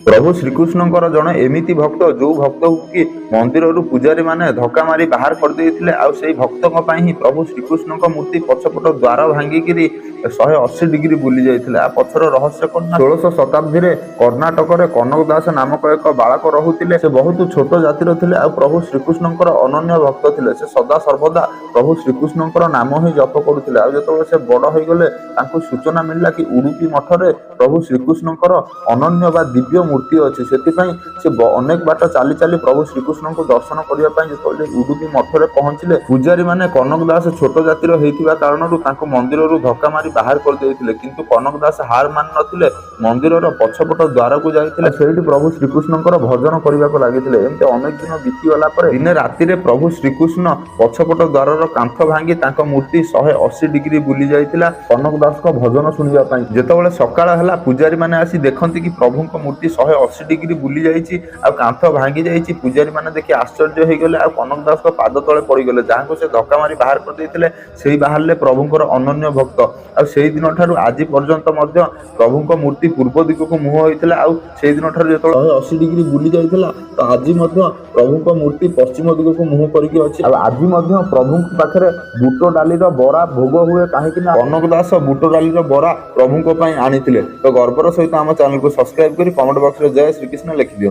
प्रभु श्रीकृष्णଙ୍କର ଜଣେ ଏମିତି ଭକ୍ତ ଯୋଉ ଭକ୍ତକୁ କି ମନ୍ଦିରରୁ ପୂଜାରୀ ମାନେ ଧକ୍କା ମାରି ବାହାର କରିଦେଇଥିଲେ। ଆଉ ସେଇ ଭକ୍ତଙ୍କ ପାଇଁ ହିଁ ପ୍ରଭୁ ଶ୍ରୀକୃଷ୍ଣଙ୍କ ମୂର୍ତ୍ତି ପଛପଟ ଦ୍ୱାର ଭାଙ୍ଗିକିରି 180 ଡିଗ୍ରୀ ବୁଲି ଯାଇଥିଲା। ଆ ପଛର ରହସ୍ୟ କଣ ନା 16ଶ ଶତାବ୍ଦୀରେ କର୍ଣ୍ଣାଟକରେ କନକ ଦାସ ନାମକ ଏକ ବାଳକ ରହୁଥିଲେ। ସେ ବହୁତ ଛୋଟ ଜାତିର ଥିଲେ ଆଉ ପ୍ରଭୁ ଶ୍ରୀକୃଷ୍ଣଙ୍କର ଅନନ୍ୟ ଭକ୍ତ ଥିଲେ। ସେ ସଦା ସର୍ବଦା ପ୍ରଭୁ ଶ୍ରୀକୃଷ୍ଣଙ୍କର ନାମ ହିଁ ଜପ କରୁଥିଲେ। ଆଉ ଯେତେବେଳେ ସେ ବଡ଼ ହୋଇଗଲେ ତାଙ୍କୁ ସୂଚନା ମିଳିଲା କି ଉଡୁପି ମଠରେ ପ୍ରଭୁ ଶ୍ରୀକୃଷ୍ଣଙ୍କର ଅନନ୍ୟ ବା ଦିବ୍ୟ ମୂର୍ତ୍ତି ଅଛି। ସେଥିପାଇଁ ସେ ଅନେକ ବାଟ ଚାଲି ଚାଲି ପ୍ରଭୁ ଶ୍ରୀକୃଷ୍ଣଙ୍କୁ ଦର୍ଶନ କରିବା ପାଇଁ ଯେତେବେଳେ ଉଡୁପି ମଠରେ ପହଞ୍ଚିଲେ, ପୂଜାରୀ ମାନେ କନକ ଦାସ ଛୋଟ ଜାତିର ହେଇଥିବା କାରଣରୁ ତାଙ୍କୁ ମନ୍ଦିରରୁ ଧକ୍କା ମାରି ବାହାର କରିଦେଇଥିଲେ। କିନ୍ତୁ କନକ ଦାସ ହାର ମାନି ନଥିଲେ, ମନ୍ଦିରର ପଛପଟ ଦ୍ୱାରକୁ ଯାଇଥିଲେ, ସେଇଠି ପ୍ରଭୁ ଶ୍ରୀକୃଷ୍ଣଙ୍କର ଭଜନ କରିବାକୁ ଲାଗିଥିଲେ। ଏମିତି ଅନେକ ଦିନ ବିତିଗଲା ପରେ ଦିନେ ରାତିରେ ପ୍ରଭୁ ଶ୍ରୀକୃଷ୍ଣ ପଛପଟ ଦ୍ୱାରର କାନ୍ଥ ଭାଙ୍ଗି ତାଙ୍କ ମୂର୍ତ୍ତି 180 ଡିଗ୍ରୀ ବୁଲି ଯାଇଥିଲା କନକ ଦାସଙ୍କ ଭଜନ ଶୁଣିବା ପାଇଁ। ଯେତେବେଳେ ସକାଳ ହେଲା, ପୂଜାରୀ ମାନେ ଆସି ଦେଖନ୍ତି କି ପ୍ରଭୁଙ୍କ ମୂର୍ତ୍ତି 180 ଡିଗ୍ରୀ ବୁଲି ଯାଇଛି ଆଉ କାନ୍ଥ ଭାଙ୍ଗି ଯାଇଛି। ପୂଜାରୀ ମାନେ ଦେଖି ଆଶ୍ଚର୍ଯ୍ୟ ହେଇଗଲେ ଆଉ କନକ ଦାସଙ୍କ ପାଦ ତଳେ ପଡ଼ିଗଲେ। ଯାହାଙ୍କୁ ସେ ଧକ୍କା ମାରି ବାହାର କରିଦେଇଥିଲେ ସେଇ ବାହାରିଲେ ପ୍ରଭୁଙ୍କର ଅନନ୍ୟ ଭକ୍ତ। ଆଉ ସେଇ ଦିନ ଠାରୁ ଆଜି ପର୍ଯ୍ୟନ୍ତ ମଧ୍ୟ ପ୍ରଭୁଙ୍କ ମୂର୍ତ୍ତି ପୂର୍ବ ଦିଗକୁ ମୁହଁ ହୋଇଥିଲା। ଆଉ ସେଇ ଦିନ ଠାରୁ ଯେତେବେଳେ 180 ଡିଗ୍ରୀ ବୁଲି ଯାଇଥିଲା, ତ ଆଜି ମଧ୍ୟ ପ୍ରଭୁଙ୍କ ମୂର୍ତ୍ତି ପଶ୍ଚିମ ଦିଗକୁ ମୁହଁ କରିକି ଅଛି। ଆଉ ଆଜି ମଧ୍ୟ ପ୍ରଭୁଙ୍କ ପାଖରେ ବୁଟ ଡାଲିର ବରା ଭୋଗ ହୁଏ, କାହିଁକି ନା କନକ ଦାସ ବୁଟ ଡାଲିର ବରା ପ୍ରଭୁଙ୍କ ପାଇଁ ଆଣିଥିଲେ। ତ ଗର୍ବର ସହିତ ଆମ ଚ୍ୟାନେଲକୁ ସବସ୍କ୍ରାଇବ କରି କମେଣ୍ଟ ବକ୍ସରେ ଜୟ ଶ୍ରୀକୃଷ୍ଣ ଲେଖିଦିଅ।